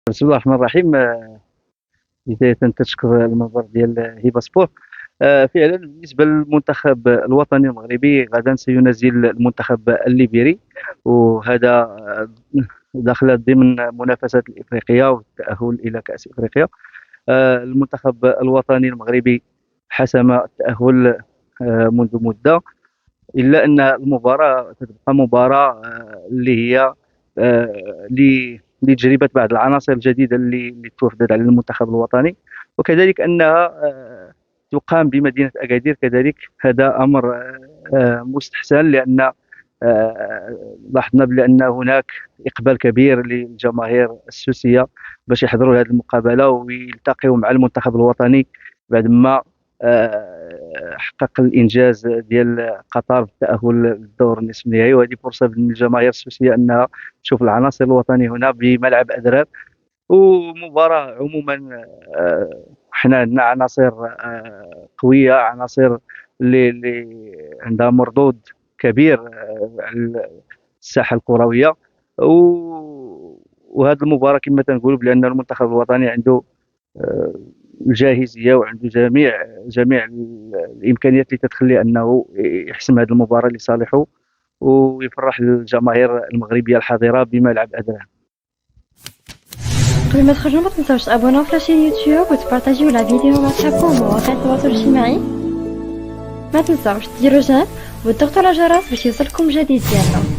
بسم الله الرحمن الرحيم. بداية تنشكر المنظر ديال هيبة سبور. فعلا بالنسبة للمنتخب الوطني المغربي غدا سينزل المنتخب الليبيري، وهذا داخل ضمن منافسات الإفريقية والتأهل إلى كأس إفريقيا. المنتخب الوطني المغربي حسم التأهل منذ مدة، إلا أن المباراة تتبقى مباراة اللي هي لتجربة بعض العناصر الجديدة اللي توفدت على المنتخب الوطني، وكذلك أنها تقام بمدينة أكادير. كذلك هذا أمر مستحسن، لأن لاحظنا بأن هناك إقبال كبير للجماهير السوسية باش يحضروا هذه المقابلة ويلتقيوا مع المنتخب الوطني بعد ما حقق الانجاز ديال قطر بالتاهل للدور النصف النهائي. وهذه فرصه للجماهير السوسيه انها تشوف العناصر الوطني هنا بملعب أدرار. ومباراه عموما حنا عندنا عناصر قويه، عناصر اللي عندها مردود كبير على الساحه الكرويه. وهذه المباراه كما تنقولوا بان المنتخب الوطني عنده الجاهزيه وعنده جميع الامكانيات اللي تتخلي انه يحسم هذه المباراه لصالحه ويفرح الجماهير المغربيه الحاضره بملعب أدرار. قبل ما تخرجوا ما تنساوش تابوناو في لاشين يوتيوب وتبارطاجيو لا فيديو مع صحابكم ومواقع التواصل الاجتماعي. ما تنساوش ديروا جيم وتضغطوا على الجرس باش يوصلكم جديد ديالنا.